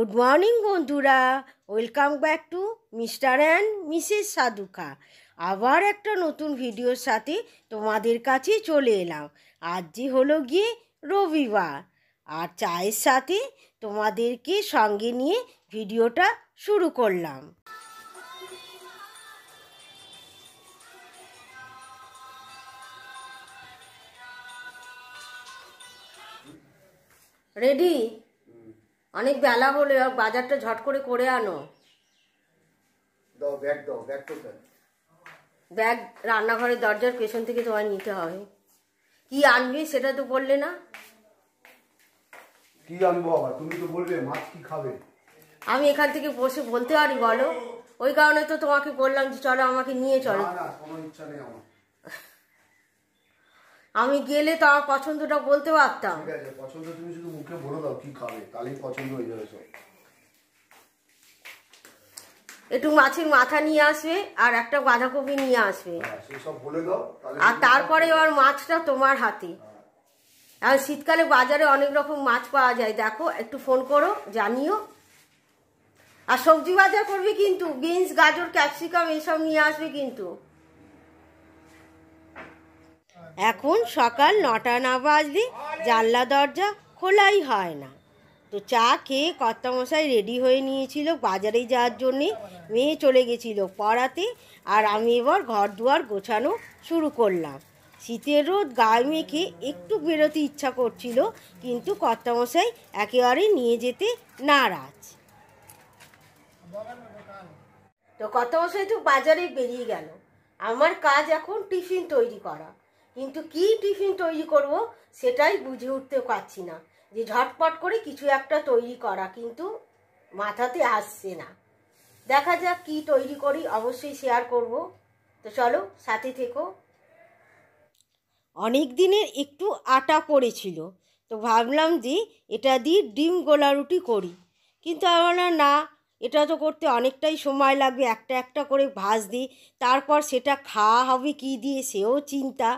Good morning বন্ধুরা, welcome back to mister and Mrs Sadhukha. আবার একটা নতুন ভিডিওর সাথে তোমাদের কাছে চলে এলাম। আজই হলো গিয়ে রবিবার, আর চায়ের সাথে তোমাদেরকে সঙ্গে নিয়ে ভিডিওটা শুরু করলাম। রেডি? অনেক বেলা হলে বাজারটা ঝট করে আনো। ব্যাগ রান্নাঘরের দরজার পেছন থেকে তোমায় নিতে হবে। কি আনবি সেটা তো বললে না। কি আনবো বাবা? তুমি তো বলবে মাছ কি খাবে। আমি এখান থেকে বসে বলতে পারি বলো? ওই কারণে তো তোমাকে বললাম যে চলো আমাকে নিয়ে চলো। না না, কোনো ইচ্ছা নেই আমার। আমি গেলে তো আমার পছন্দটা বলতে পারতাম। ঠিক আছে, পছন্দ তুমি শুধু মুখে বলে দাও কি খাবে, তাহলেই পছন্দ হয়ে যাবে সব। একটু মাছের মাথা নিয়ে আসবে আর একটা বাঁধাকপি নিয়ে আসবে, সব বলে দাও। আর তারপরে এবার মাছটা তোমার হাতে। আর শীতকালে বাজারে অনেক রকম মাছ পাওয়া যায়, দেখো একটু ফোন করো, জানিও। আর সবজি বাজার করবে কিন্তু, বিনস, গাজর, ক্যাপসিকাম এসব নিয়ে আসবে কিন্তু। এখন সকাল 9টা না বাজলে জানলা দরজা খোলাই হয় না। তো চা খেয়ে কর্তামশাই রেডি হয়ে নিয়েছিল বাজারে যাওয়ার জন্যে। মেয়ে চলে গেছিল পড়াতে, আর আমি এবার ঘর দুয়ার গোছানো শুরু করলাম। শীতের রোদ গায়ে মেখে একটু বেরোতে ইচ্ছা করছিল, কিন্তু কর্তামশাই একেবারে নিয়ে যেতে নারাজ। তো কর্তামশাই তো বাজারে বেরিয়ে গেল। আমার কাজ এখন টিফিন তৈরি করা, কিন্তু কি টিফিন তৈরি করব সেটাই বুঝে উঠতে পারছি না। যে ঝটপট করে কিছু একটা তৈরি করা কিন্তু মাথাতে আসছে না। দেখা যাক কি তৈরি করি, অবশ্যই শেয়ার করব। তো চলো সাথে থেকো। অনেক দিনের একটু আটা পড়েছিল, তো ভাবলাম যে এটা দিয়ে ডিম গোলা রুটি করি, কিন্তু আমার না, এটা তো করতে অনেকটাই সময় লাগবে। একটা একটা করে ভাজ দিই, তারপর সেটা খাওয়া হবে কি দিয়ে সেও চিন্তা।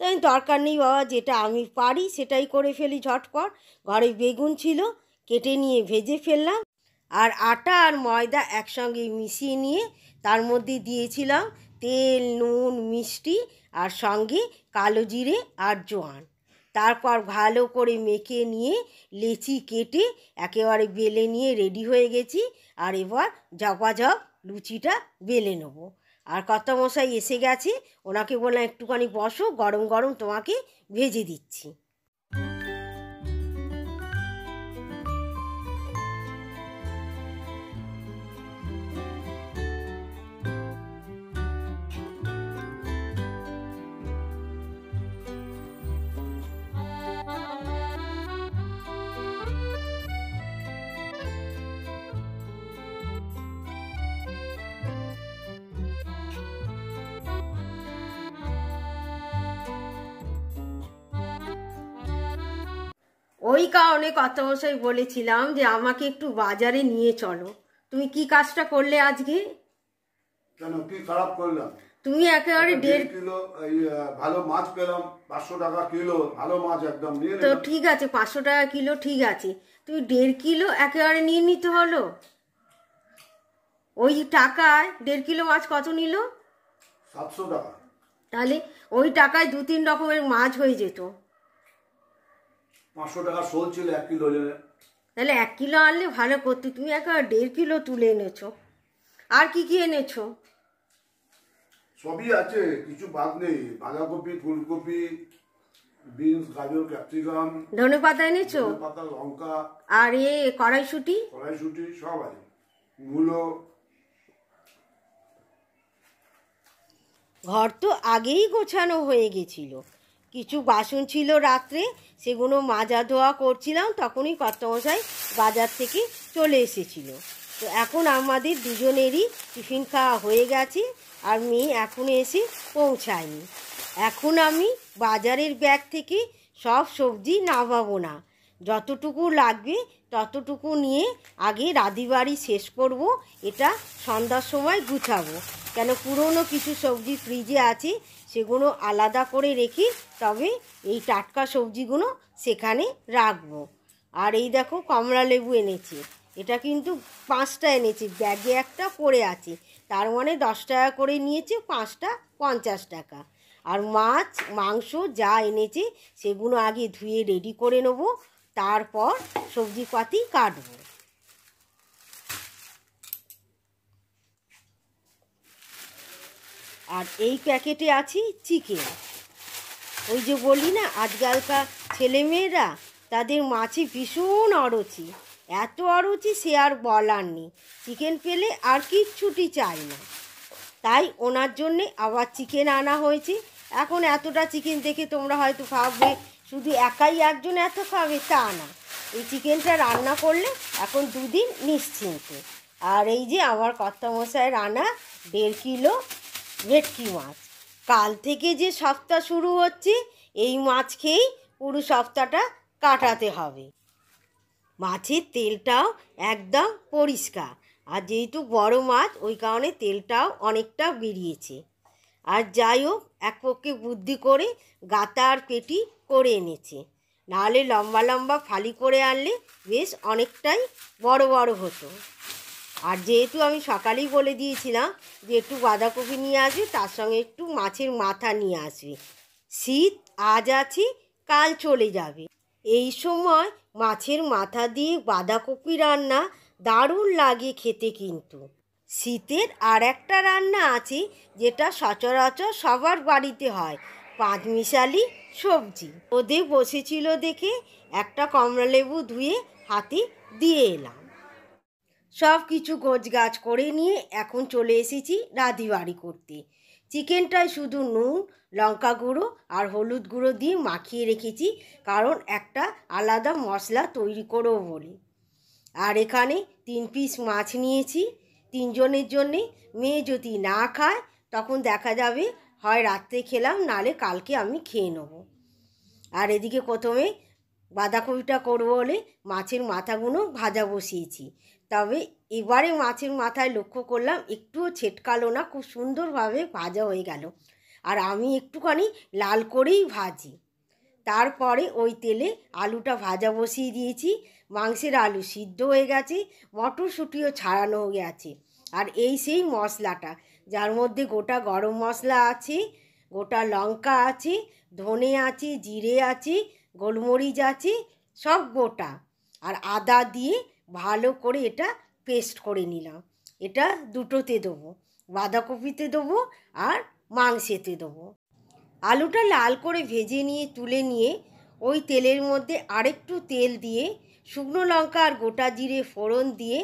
তাই দরকার নেই বাবা, যেটা আমি পারি সেটাই করে ফেলি ঝটপট। ঘরে বেগুন ছিল, কেটে নিয়ে ভেজে ফেললাম। আর আটা আর ময়দা একসঙ্গে মিশিয়ে নিয়ে তার মধ্যে দিয়েছিলাম তেল, নুন, মিষ্টি, আর সঙ্গে কালো জিরে আর জোয়ান। তারপর ভালো করে মেখে নিয়ে লেচি কেটে একেবারে বেলে নিয়ে রেডি হয়ে গেছি। আর এবার ঝপাঝপ লুচিটা বেলে নেবো। আর কর্তামশাই এসে গেছে, ওনাকে বললাম একটুখানি বসো, গরম গরম তোমাকে ভেজে দিচ্ছি। ওই কারণে কর্তামশাই বলেছিলাম যে আমাকে একটু বাজারে নিয়ে চলো। তুমি কি কাজটা করলে আজকে? কেন, কি খারাপ করলাম? তুমি একেবারে 1.5 কিলো ভালো মাছ পেলাম, 500 টাকা কিলো ভালো মাছ একদম নিয়ে তো ঠিক আছে, 500 টাকা কিলো ঠিক আছে, তুমি 1.5 কিলো একেবারে নিয়ে নিতে হলো। ওই টাকায় 1.5 কিলো মাছ কত নিল? 700 টাকা। তাহলে ওই টাকায় 2-3 রকমের মাছ হয়ে যেত। 500 টাকা শোল ছিল 1 কিলো নিলে। তাহলে 1 কিলো আনলে ভালো করতে। তুমি একেবারে 1.5 কিলো তুলে এনেছো। আর কি কি এনেছো? সবই আছে, কিছু বাদ নেই। বাঁধাকপি, ফুলকপি, বিনস, গাজর, ক্যাপসিকাম, ধনে পাতা এনেছো, পাতা, লঙ্কা, আর কড়াইশুঁটি সব আছে, মূলো। ঘর তো আগেই গোছানো হয়ে গেছিল। কিছু বাসন ছিল রাত্রে, সেগুলো মাজা ধোয়া করছিলাম, তখনই কর্তামশাই বাজার থেকে চলে এসেছিল। তো এখন আমাদের দুজনেরই টিফিন খাওয়া হয়ে গেছে, আর মেয়ে এখনো এসে পৌঁছায়নি। এখন আমি বাজারের ব্যাগ থেকে সব সবজি নামাবো না, যতটুকু লাগবে ততটুকু নিয়ে আগে রাঁধিবাড়ি শেষ করব। এটা সন্ধ্যার সময় গুছাবো, কেন পুরনো কিছু সবজি ফ্রিজে আছে, সেগুলো আলাদা করে রেখে তবে এই টাটকা সবজিগুলো সেখানে রাখবো। আর এই দেখো কমলা লেবু এনেছি, এটা কিন্তু 5টা এনেছি, ব্যাগে একটা পড়ে আছে, তার মানে 10 টাকা করে নিয়েছে, 5টা 50 টাকা। আর মাছ মাংস যা এনেছে সেগুলো আগে ধুয়ে রেডি করে নেব, তারপর সবজিপাতি কাটবো। আর এই প্যাকেটে আছে চিকেন। ওই যে বলি না, আজকালকার ছেলেমেয়েরা তাদের মাছে ভীষণ অরুচি, এত অরুচি সে আর বলার নেই। চিকেন পেলে আর কিচ্ছুটি চাই না। তাই ওনার জন্যে আবার চিকেন আনা হয়েছে। এখন এতটা চিকেন দেখে তোমরা হয়তো ভাববে শুধু একাই একজন এত খাবে, তা না। এই চিকেনটা রান্না করলে এখন 2 দিন নিশ্চিন্তে। আর এই যে আমার কর্তামশাইয়ের আনা 1.5 কিলো ভেটকি মাছ। কাল থেকে যে সপ্তাহ শুরু হচ্ছে, এই মাছ খেয়েই পুরো সপ্তাহটা কাটাতে হবে। মাছের তেলটাও একদম পরিষ্কার, আর যেহেতু বড় মাছ ওই কারণে তেলটাও অনেকটা বেরিয়েছে। আর যাই হোক, এক পক্ষে বুদ্ধি করে গাতা আর পেটি করে এনেছে, নাহলে লম্বা লম্বা ফালি করে আনলে বেশ অনেকটাই বড় বড় হতো। আর যেহেতু আমি সকালেই বলে দিয়েছিলাম যে একটু বাঁধাকপি নিয়ে আসবে, তার সঙ্গে একটু মাছের মাথা নিয়ে আসবে। শীত আজ আছে, কাল চলে যাবে। এই সময় মাছের মাথা দিয়ে বাঁধাকপি রান্না দারুণ লাগে খেতে। কিন্তু শীতের আর একটা রান্না আছে যেটা সচরাচর সবার বাড়িতে হয়, 5 মিশালি সবজি। ওদের বসেছিল দেখে একটা কমলালেবু ধুয়ে হাতে দিয়ে এলাম। সব কিছু গোছগাছ করে নিয়ে এখন চলে এসেছি রাঁধুনি করতে। চিকেনটায় শুধু নুন, লঙ্কা গুঁড়ো আর হলুদ গুঁড়ো দিয়ে মাখিয়ে রেখেছি, কারণ একটা আলাদা মশলা তৈরি করব বলে। আর এখানে 3 পিস মাছ নিয়েছি 3 জনের জন্যে। মেয়ে যদি না খায় তখন দেখা যাবে হয় রাত্রে খেলাম, নালে কালকে আমি খেয়ে নেব। আর এদিকে প্রথমে বাঁধাকপিটা করবো বলে মাছের মাথাগুলো ভাজা বসিয়েছি। তবে এবারে মাছের মাথায় লক্ষ্য করলাম একটুও ছেটকালো না, খুব সুন্দরভাবে ভাজা হয়ে গেল। আর আমি একটুখানি লাল করেই ভাজি। তারপরে ওই তেলে আলুটা ভাজা বসিয়ে দিয়েছি। মাংসের আলু সিদ্ধ হয়ে গেছে, মটরশুঁটিও ছাড়ানো হয়ে গেছে। আর এই সেই মশলাটা, যার মধ্যে গোটা গরম মশলা আছে, গোটা লঙ্কা আছে, ধনে আছে, জিরে আছে, গোলমরিচ আছে, সব গোটা। আর আদা দিয়ে ভালো করে এটা পেস্ট করে নিলাম। এটা দুটোতে দেবো, বাঁধাকপিতে দেবো আর মাংসেতে দেবো। আলুটা লাল করে ভেজে নিয়ে তুলে নিয়ে ওই তেলের মধ্যে আরেকটু তেল দিয়ে শুকনো লঙ্কা আর গোটা জিরে ফোড়ন দিয়ে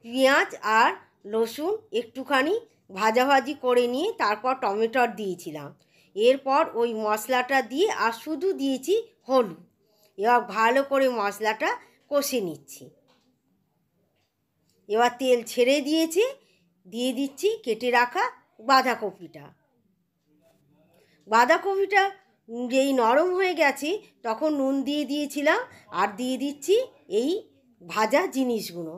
পেঁয়াজ আর রসুন একটুখানি ভাজাভাজি করে নিয়ে তারপর টমেটো দিয়েছিলাম। এরপর ওই মশলাটা দিয়ে আর শুধু দিয়েছি হলুদ। এবার ভালো করে মশলাটা কষে নিচ্ছি। এবার তেল ছেড়ে দিয়েছে, দিয়ে দিচ্ছি কেটে রাখা বাঁধাকপিটা। বাঁধাকপিটা যেই নরম হয়ে গেছে তখন নুন দিয়ে দিয়েছিলাম, আর দিয়ে দিচ্ছি এই ভাজা জিনিসগুলো।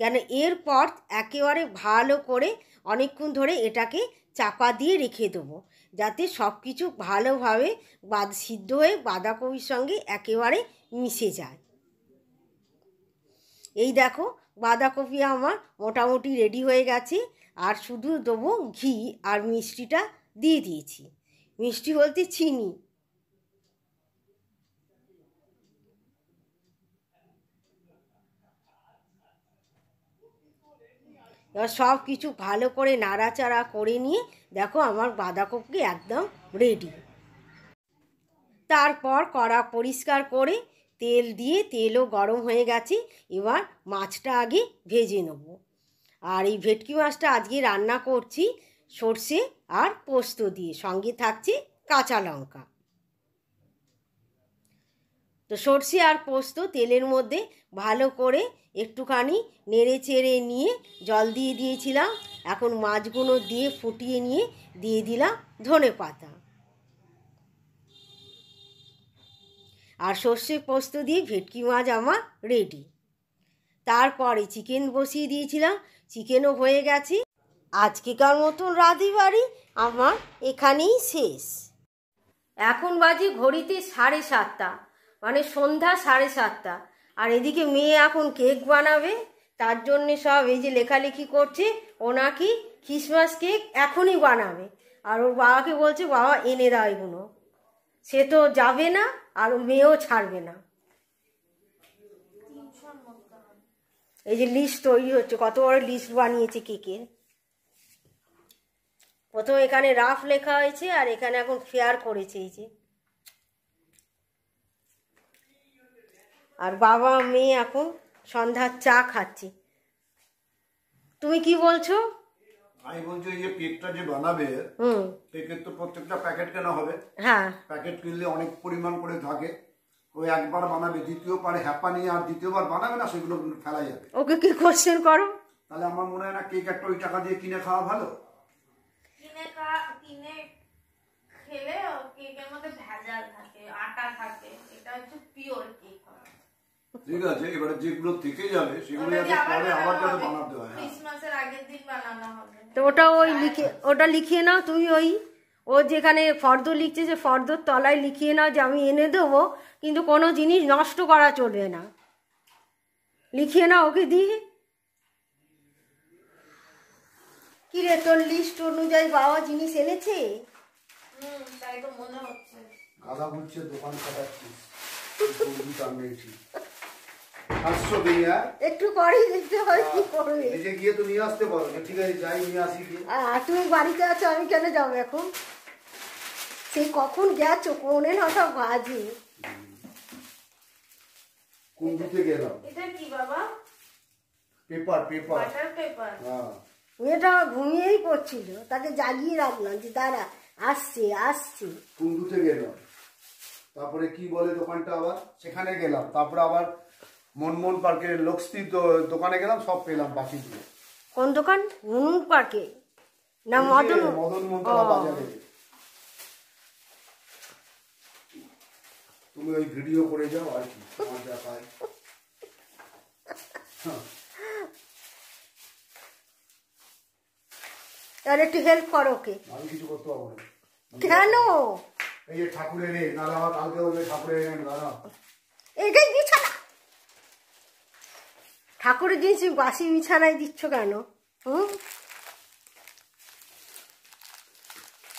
কেন এরপর একেবারে ভালো করে অনেকক্ষণ ধরে এটাকে চাপা দিয়ে রেখে দেবো, যাতে সব কিছু ভালোভাবে সিদ্ধ হয়ে বাঁধাকপির সঙ্গে একেবারে মিশে যায়। এই দেখো, বাঁধাকপি আমার মোটামুটি রেডি হয়ে গেছে। আর শুধু দেবো ঘি, আর মিষ্টিটা দিয়ে দিয়েছি। মিষ্টি বলতে চিনি। এবার সব কিছু ভালো করে নাড়াচাড়া করে নিয়ে দেখো আমার বাঁধাকপি একদম রেডি। তারপর কড়া পরিষ্কার করে তেল দিয়ে, তেলও গরম হয়ে গেছে। এবার মাছটা আগে ভেজে নেব। আর এই ভেটকি মাছটা আজকে রান্না করছি সর্ষে আর পোস্ত দিয়ে, সঙ্গে থাকছে কাঁচা লঙ্কা। তো সর্ষে আর পোস্ত তেলের মধ্যে ভালো করে একটুখানি নেড়ে চেড়ে নিয়ে জল দিয়ে দিয়েছিলাম। এখন মাছগুলো দিয়ে ফুটিয়ে নিয়ে দিয়ে দিলাম ধনেপাতা। আর সর্ষে পোস্ত দিয়ে ভেটকি মাছ আমার রেডি। তারপরে চিকেন বসিয়ে দিয়েছিলাম, চিকেনও হয়ে গেছে। আজকেকার মতন রাঁধুনি আমার এখানেই শেষ। এখন বাজে ঘড়িতে 7:30, মানে সন্ধ্যা 7:30। আর এদিকে মেয়ে এখন কেক বানাবে, তার জন্যে সব এই যে লেখালেখি করছে, ও নাকি ক্রিসমাস কেক এখনই বানাবে। আর ওর বাবাকে বলছে বাবা এনে দাও এগুলো। সে তো যাবে না, আর ও মেয়েও ছাড়বে না। এই যে লিস্ট তৈরি হচ্ছে, কত বড় লিস্ট বানিয়েছে কেকের। প্রথম এখানে রাফ লেখা হয়েছে, আর এখানে এখন ফেয়ার করেছে এই যে। আর বাবা মেয়ে এখন সন্ধ্যার চা খাচ্ছে। তুমি কি বলছো? আমি বলছি এই যে কেকটা যে বানাবে, কেকের তো প্রত্যেকটা প্যাকেট কেনা হবে। হ্যাঁ, প্যাকেট কিনলে অনেক পরিমাণ করে থাকে, ওই একবার বানাবে, দ্বিতীয়বার হ্যাপা নিয়ে আর দ্বিতীয়বার বানাবে না, সেগুলো ফেলা যাবে। ওকে কি কোশ্চেন করো? তাহলে আমার মনে হয় না কেক একটা ওই টাকা দিয়ে কিনে খাওয়া ভালো। কিনে খেলে কেকের মধ্যে ভেজাল থাকে, আটা থাকে, এটা হচ্ছে পিওর কেক। ঠিক আছে, এবারে যেগুলো থেকে যাবে সেগুলো যাতে পরে আবার যাতে বানাতে হয়। ক্রিসমাসের আগের দিন বানানো হবে। তো ওটা ওই ওটা লিখিয়ে নাও তুমি। ও যেখানে ফর্দ লিখছে, যে ফর্দর তলায় লিখিয়ে নাও যে আমি এনে দেবো, কিন্তু কোনো জিনিস নষ্ট করা চলবে না। লিখিয়ে নাও ওকে দিয়ে। কি রে, তোর লিস্ট অনুযায়ী বাবা জিনিস এনেছে? তাই তো মনে হচ্ছে। গাদা বুঝছে দোকান কাটাচ্ছিস, আসছো দিয়া একটু করেই দেখতে হয় কি করবে। নিজে গিয়ে তো নিয়ে আসতে পারো। ঠিক আছে, যাই নিয়ে আসি। তুমি বাড়িতে আছো, আমি কেন যাবো এখন? সেই কখন গেছো, 9:15 বাজে। কুন্ডুতে গেলাম। এটা কি বাবা? পেপার। Butter paper. হ্যাঁ, মেয়েটা ঘুমিয়েই পড়ছিল, তাকে জাগিয়ে রাখলাম যে দাঁড়া, আসছে। কুন্ডুতে গেলাম, তারপরে কি বলে দোকানটা, আবার সেখানে গেলাম, তারপরে আবার মনমোহন পার্কের লক্ষ্মী দোকানে গেলাম, সব পেলাম বাকি দিয়ে। কোন দোকান? মনমোহন পার্কে না মদন মোহন বাজারে। তুমি ওই ভিডিও করে যাও আর কি, মজা পায়। তার একটু হেল্প করো ওকে। আমি কিছু করতে পারবো না। কেন? এই যে ঠাকুরের নাহলে আমার কালকে বলবে ঠাকুরের দাঁড়া, এটাই বিছানা। ঠাকুরের জিনিস বাসি বিছানায় দিচ্ছ কেন?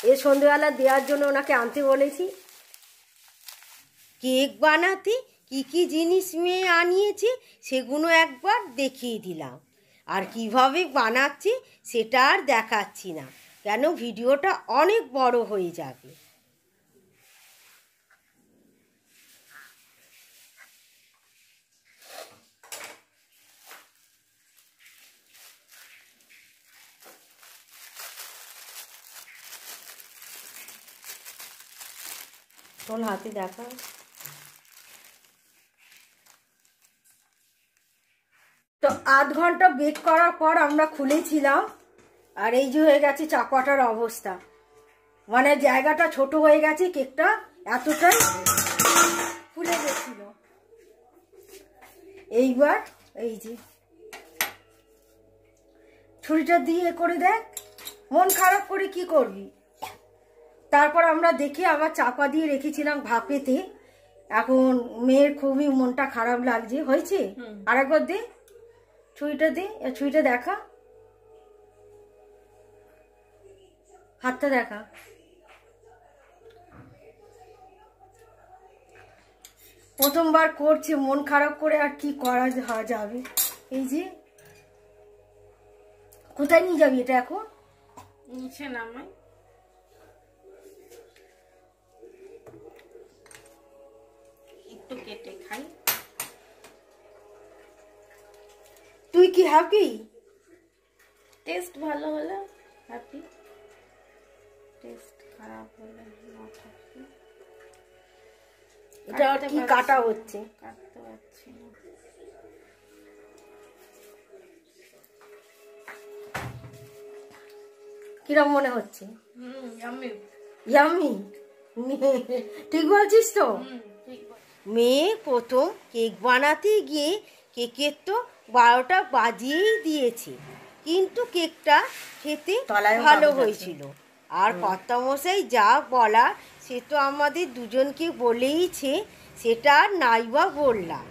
এই সন্ধ্যেবেলা দেওয়ার জন্য ওনাকে আনতে বলেছি। কেক বানাতে কি কি জিনিস মেয়ে আনিয়েছে সেগুলো একবার দেখিয়ে দিলাম, আর কিভাবে বানাচ্ছি সেটা আর দেখাচ্ছি না, কেন ভিডিওটা অনেক বড় হয়ে যাবে। তোর হাতে দেখা। তো 8 ঘন্টা বেক করার পর আমরা খুলেছিলাম, আর এই যে হয়ে গেছে চাপাটার অবস্থা। মানে জায়গাটা ছোট হয়ে গেছে, কেকটা এতটাই ফুলে গেছিল। এইবার এই যে ছুরিটা দিয়ে করে দেখ, মন খারাপ করে কি করবি। তারপর আমরা দেখে আবার চাপা দিয়ে রেখেছিলাম ভাপেতে। এখন মেয়ের খুবই মনটা খারাপ লাগছে। হয়েছে? আরেকবার দে ছুরিটা, দে ছুরিটা দেখা, হাতটা দেখা। প্রথমবার করছে, মন খারাপ করে আর কি করা যাবে। এই যে কোথায় নিয়ে যাবি এটা এখন? নিচে নামাই। একটু কেটে খাই। তুই কি হ্যাপি? টেস্ট ভালো হলে হ্যাপি, টেস্ট খারাপ হলে নট হ্যাপি। এটা কি কাটা হচ্ছে? কাটতে পারছি না। কিরম মনে হচ্ছে? ইয়াম্মি। ইয়াম্মি? ঠিক বলছিস তো? ঠিক। মেয়ে প্রথম কেক বানাতে গিয়ে কেকের তো 12টা বাজিয়েই দিয়েছে, কিন্তু কেকটা খেতে ভালো হয়েছিল। আর কর্তামশাই যা বলা সে তো আমাদের দুজনকে বলেইছে, সেটা আর নাইবা বললাম।